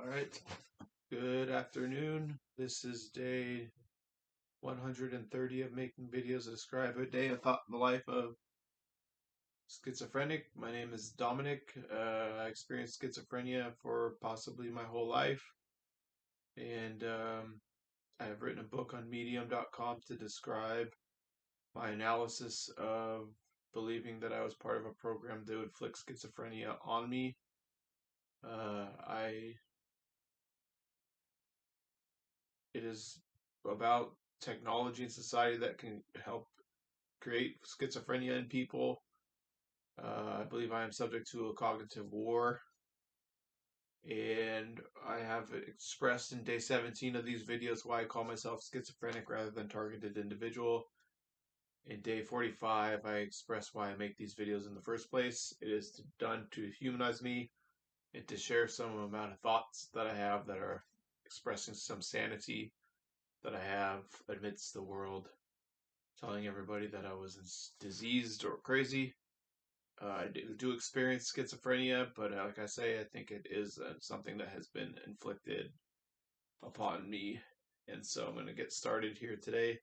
All right. Good afternoon. This is day 130 of making videos that describe a day of thought in the life of schizophrenic. My name is Dominic. I experienced schizophrenia for possibly my whole life, and I have written a book on medium.com to describe my analysis of believing that I was part of a program that would inflict schizophrenia on me. It is about technology and society that can help create schizophrenia in people. I believe I am subject to a cognitive war, and I have expressed in day 17 of these videos why I call myself schizophrenic rather than targeted individual. In day 45, I express why I make these videos in the first place. It is done to humanize me and to share some amount of thoughts that I have that are expressing some sanity that I have amidst the world, telling everybody that I was diseased or crazy. I do experience schizophrenia, but like I say, I think it is something that has been inflicted upon me. And so I'm going to get started here today.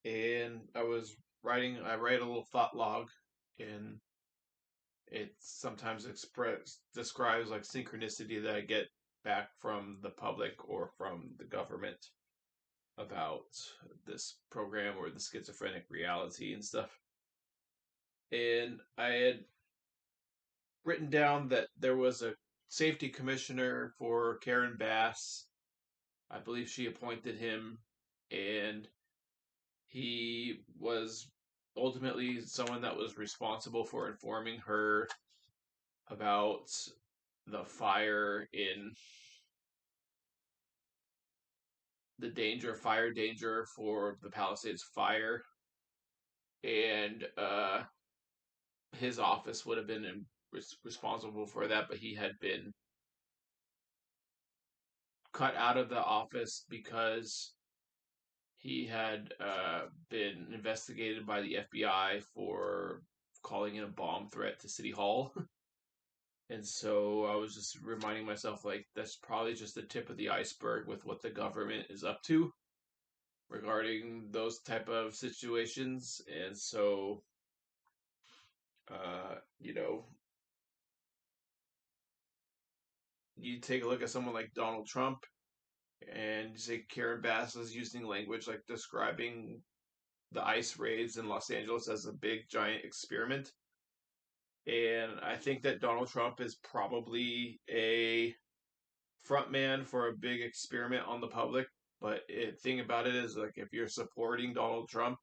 And I write a little thought log, and it sometimes describes like synchronicity that I get back from the public or from the government about this program or the schizophrenic reality and stuff. And I had written down that there was a safety commissioner for Karen Bass. I believe she appointed him, and he was ultimately someone that was responsible for informing her about the fire in the fire danger for the Palisades fire. And his office would have been responsible for that, but he had been cut out of the office because he had been investigated by the FBI for calling in a bomb threat to City Hall. And so I was just reminding myself, like, that's probably just the tip of the iceberg with what the government is up to regarding those type of situations. And so, uh, you know, you take a look at someone like Donald Trump, and you say Karen Bass is using language like describing the ice raids in Los Angeles as a big giant experiment. And I think that Donald Trump is probably a front man for a big experiment on the public. But the thing about it is, like, if you're supporting Donald Trump,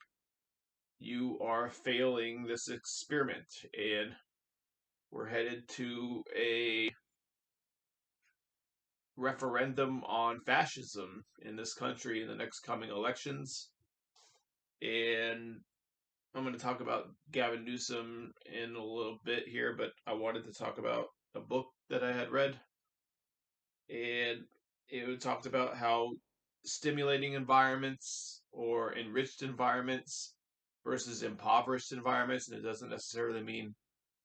you are failing this experiment. And we're headed to a referendum on fascism in this country in the next coming elections. And I'm going to talk about Gavin Newsom in a little bit here, but I wanted to talk about a book that I had read. And it talked about how stimulating environments or enriched environments versus impoverished environments, and it doesn't necessarily mean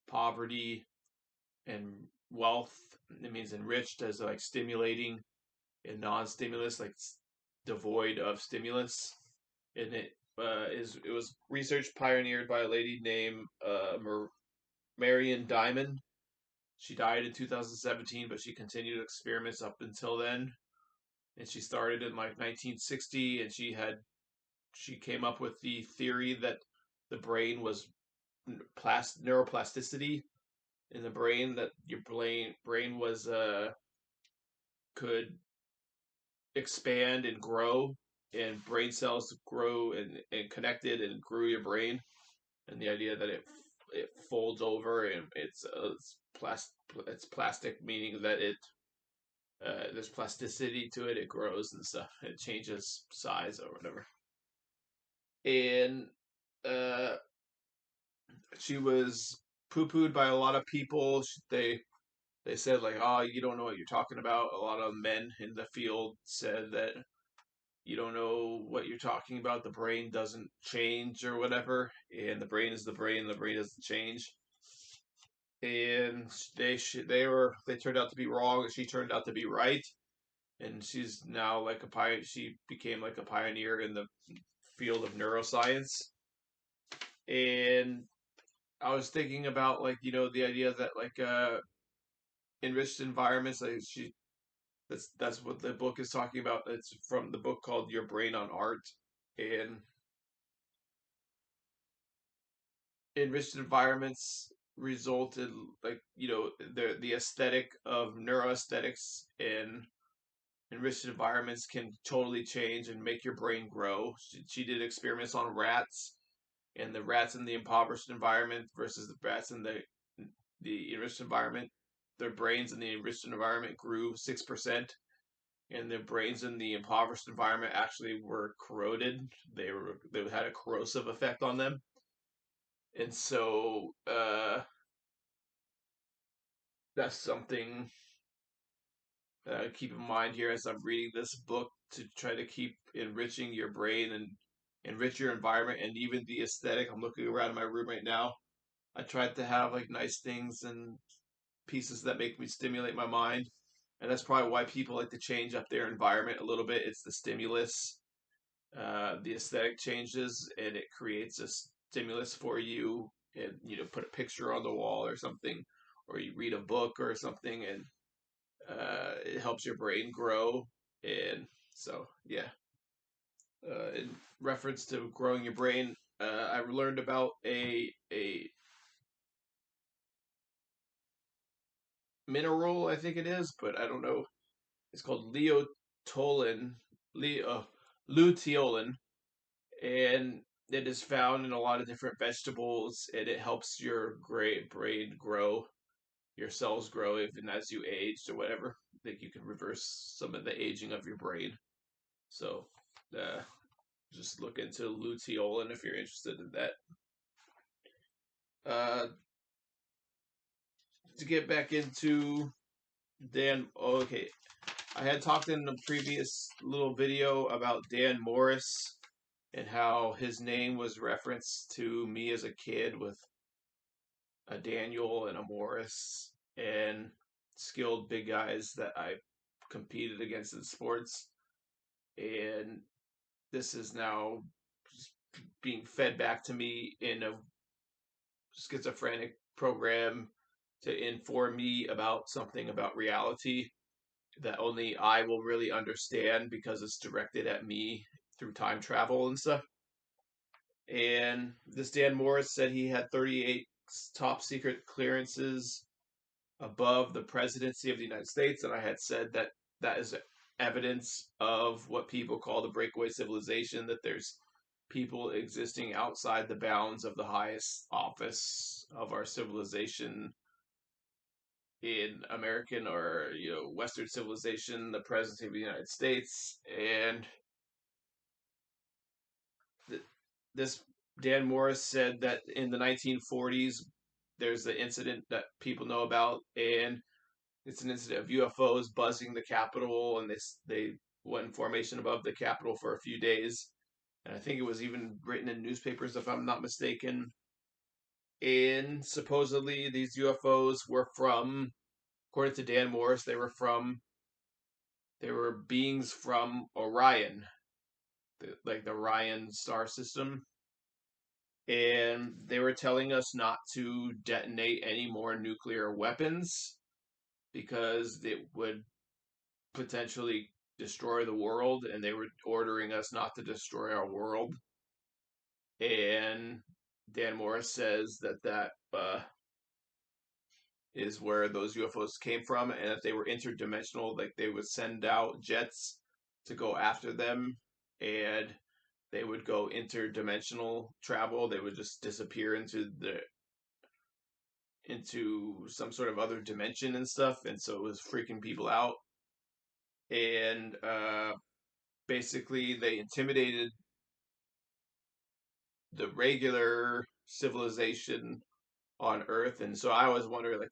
poverty and wealth. It means enriched as like stimulating and non-stimulus, like devoid of stimulus. And it was research pioneered by a lady named Marian Diamond. She died in 2017, but she continued experiments up until then. And she started in like 1960, and she came up with the theory that the brain was neuroplasticity in the brain, that your brain was could expand and grow, and brain cells grow and connected and grew your brain, and the idea that it folds over and it's plastic, meaning that it there's plasticity to it. It grows and stuff. It changes size or whatever. And uh, she was poo-pooed by a lot of people. They said like, "Oh, you don't know what you're talking about." A lot of men in the field said that you don't know what you're talking about. The brain doesn't change or whatever, and the brain is the brain. The brain doesn't change. and they turned out to be wrong, and she turned out to be right, and she's now like a pioneer. She became like a pioneer in the field of neuroscience. And I was thinking about, like, the idea that, like, enriched environments, like, that's what the book is talking about. It's from the book called Your Brain on Art. And enriched environments result in, like, the aesthetic of neuroaesthetics in enriched environments can totally change and make your brain grow. She did experiments on rats, and the rats in the impoverished environment versus the rats in the enriched environment. Their brains in the enriched environment grew 6%, and their brains in the impoverished environment actually were corroded. They had a corrosive effect on them. And so that's something keep in mind here as I'm reading this book, to try to keep enriching your brain and enrich your environment and even the aesthetic. I'm looking around my room right now. I tried to have like nice things and pieces that make me stimulate my mind. And that's probably why people like to change up their environment a little bit. It's the stimulus, the aesthetic changes, and it creates a stimulus for you. And put a picture on the wall or something, or you read a book or something, and it helps your brain grow. And so, yeah. In reference to growing your brain, I learned about a mineral, I think it is, but I don't know. It's called Leotolin, Luteolin, and it is found in a lot of different vegetables, and it helps your brain grow, your cells grow even as you age or whatever. I think you can reverse some of the aging of your brain. So, uh, just look into luteolin if you're interested in that. Uh, to get back into Dan, okay, I had talked in the previous little video about Dan Morris and how his name was referenced to me as a kid with a Daniel and a Morris, and skilled big guys that I competed against in sports. And this is now being fed back to me in a schizophrenic program to inform me about something about reality that only I will really understand because it's directed at me through time travel and stuff. And this Dan Morris said he had 38 top secret clearances above the presidency of the United States, and I had said that that is evidence of what people call the breakaway civilization, that there's people existing outside the bounds of the highest office of our civilization in American or Western civilization, the presidency of the United States. And this Dan Morris said that in the 1940s there's the incident that people know about, and it's an incident of UFOs buzzing the Capitol, and they went in formation above the Capitol for a few days, and I think it was even written in newspapers if I'm not mistaken. And supposedly these UFOs were from, according to Dan Morris, they were beings from Orion, like the Orion star system, and they were telling us not to detonate any more nuclear weapons because it would potentially destroy the world, and they were ordering us not to destroy our world. And Dan Morris says that is where those UFOs came from, and that they were interdimensional. Like, they would send out jets to go after them, and they would go interdimensional travel. They would just disappear into some sort of other dimension and stuff, and so it was freaking people out. And basically, they intimidated the regular civilization on Earth. And so I was wondering, like,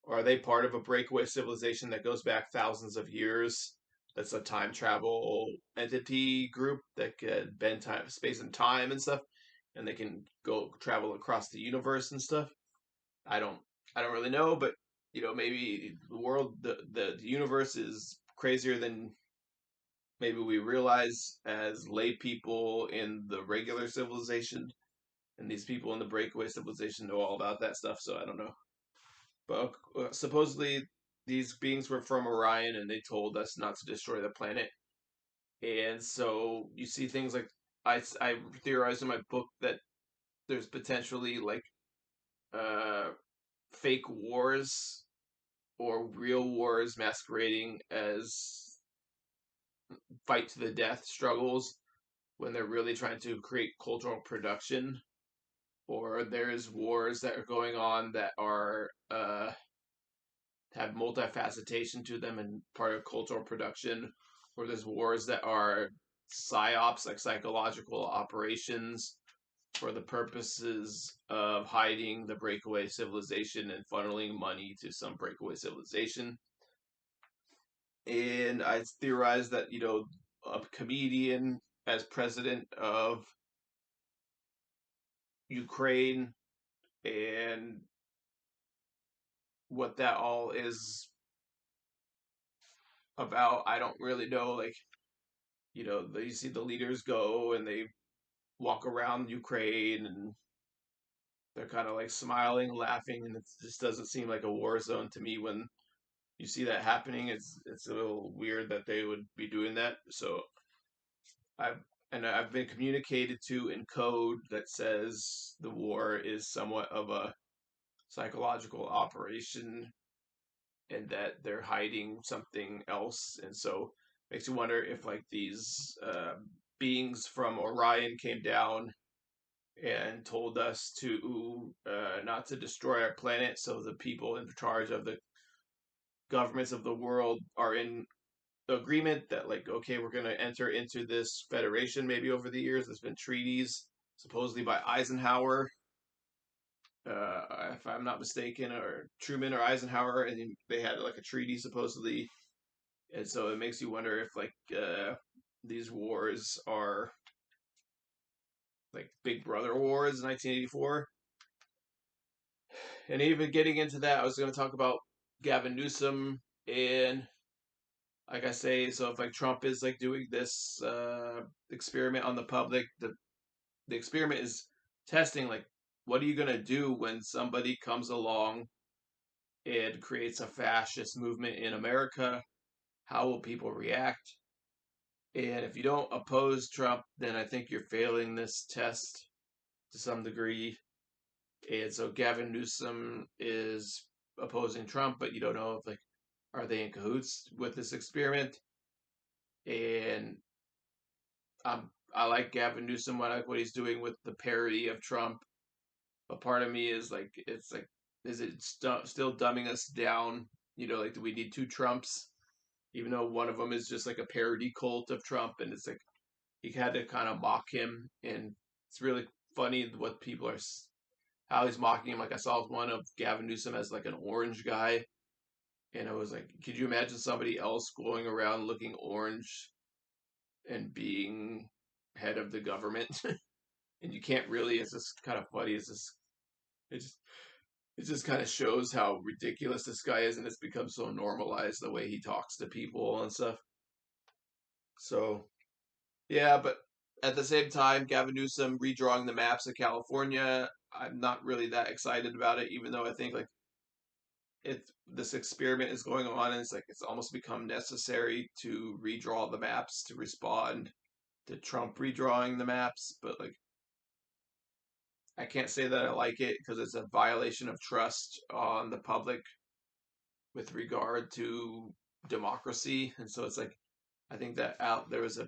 are they part of a breakaway civilization that goes back thousands of years? That's a time travel entity group that could bend time, space, and time and stuff, and they can go travel across the universe and stuff. I don't I don't really know, but maybe the world, the universe is crazier than maybe we realize as lay people in the regular civilization, and these people in the breakaway civilization know all about that stuff. So I don't know, but supposedly these beings were from Orion, and they told us not to destroy the planet. And so you see things like I theorized in my book that there's potentially like uh, fake wars or real wars masquerading as fight to the death struggles when they're really trying to create cultural production, or there's wars that are going on that are have multifacetation to them and part of cultural production, or there's wars that are psyops, like psychological operations for the purposes of hiding the breakaway civilization and funneling money to some breakaway civilization. And I theorized that, a comedian as president of Ukraine and what that all is about, I don't really know. Like, you see the leaders go and they walk around Ukraine and they're kind of like smiling, laughing, and it just doesn't seem like a war zone to me when you see that happening. It's a little weird that they would be doing that. So I've I've been communicated to in code that says the war is somewhat of a psychological operation and that they're hiding something else, and so makes you wonder if like these beings from Orion came down and told us to not to destroy our planet, so the people in charge of the governments of the world are in agreement that like, okay, we're going to enter into this federation. Maybe over the years there's been treaties supposedly by Eisenhower, if I'm not mistaken, or Truman or Eisenhower, and they had like a treaty supposedly. And so it makes you wonder if like these wars are like Big Brother wars in 1984. And even getting into that, I was going to talk about Gavin Newsom. And like I say, so if like Trump is like doing this experiment on the public, the experiment is testing like, what are you going to do when somebody comes along and creates a fascist movement in America? How will people react? And if you don't oppose Trump, then I think you're failing this test to some degree. And so Gavin Newsom is opposing Trump, but you don't know if like, are they in cahoots with this experiment? And I like Gavin Newsom. I like what he's doing with the parody of Trump. But part of me is like, it's like, is it still dumbing us down? Like, do we need two Trumps? Even though one of them is just like a parody cult of Trump, and it's like he had to kind of mock him, and it's really funny what people are, how he's mocking him. Like I saw one of Gavin Newsom as like an orange guy, and I was like, could you imagine somebody else going around looking orange and being head of the government? And you can't really. It's just kind of funny. It just it just kind of shows how ridiculous this guy is, and it's become so normalized the way he talks to people and stuff. So yeah, but at the same time, Gavin Newsom redrawing the maps of California, I'm not really that excited about it, even though I think like this experiment is going on, and it's like it's almost become necessary to redraw the maps to respond to Trump redrawing the maps. But like, I can't say that I like it because it's a violation of trust on the public with regard to democracy. And so it's like, I think that there was a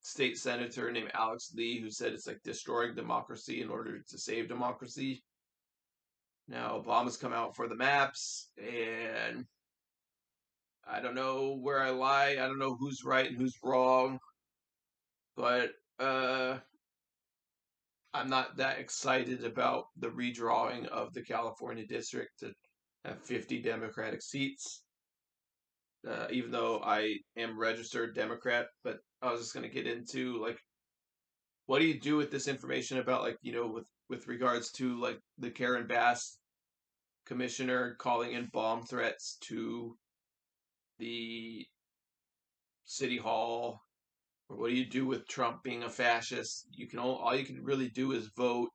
state senator named Alex Lee who said it's like destroying democracy in order to save democracy. Now Obama's come out for the maps, and I don't know where I lie. I don't know who's right and who's wrong, but I'm not that excited about the redrawing of the California district to have 50 Democratic seats. Even though I am registered Democrat, but I was just going to get into like, what do you do with this information about like, with regards to like the Karen Bass commissioner calling in bomb threats to the city hall. Or what do you do with Trump being a fascist? All you can really do is vote.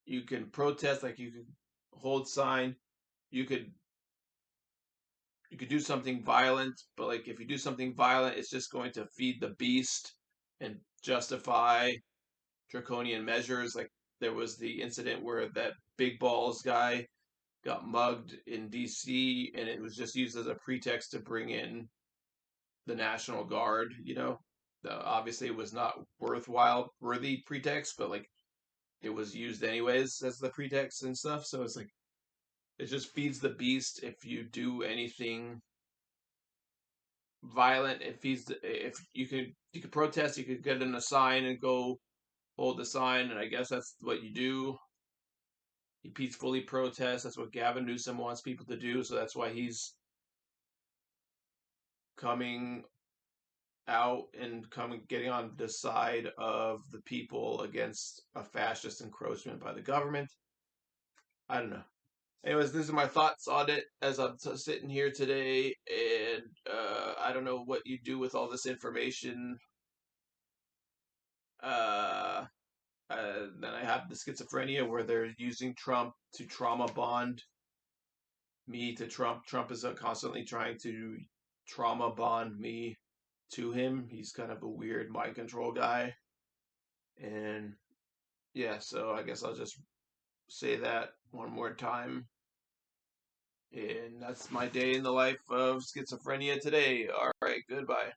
You can protest, like you can hold sign. You could do something violent, but like if you do something violent, it's just going to feed the beast and justify draconian measures. Like there was the incident where that big balls guy got mugged in DC, and it was just used as a pretext to bring in the National Guard. Obviously it was not worthy pretext, but like it was used anyways as the pretext and stuff. So it's like it just feeds the beast. If you do anything violent, it feeds if you could protest, you could get in a sign and go hold the sign, and I guess that's what you do. He peacefully protests. That's what Gavin Newsom wants people to do, so that's why he's coming out and getting on the side of the people against a fascist encroachment by the government. I don't know. Anyways, these are my thoughts on it as I'm sitting here today, and I don't know what you do with all this information. Uh, then I have the schizophrenia where they're using Trump to trauma bond me to Trump. Trump is constantly trying to trauma bond me to him. He's kind of a weird mind control guy. And yeah, so I guess I'll just say that one more time. And that's my day in the life of schizophrenia today. All right, goodbye.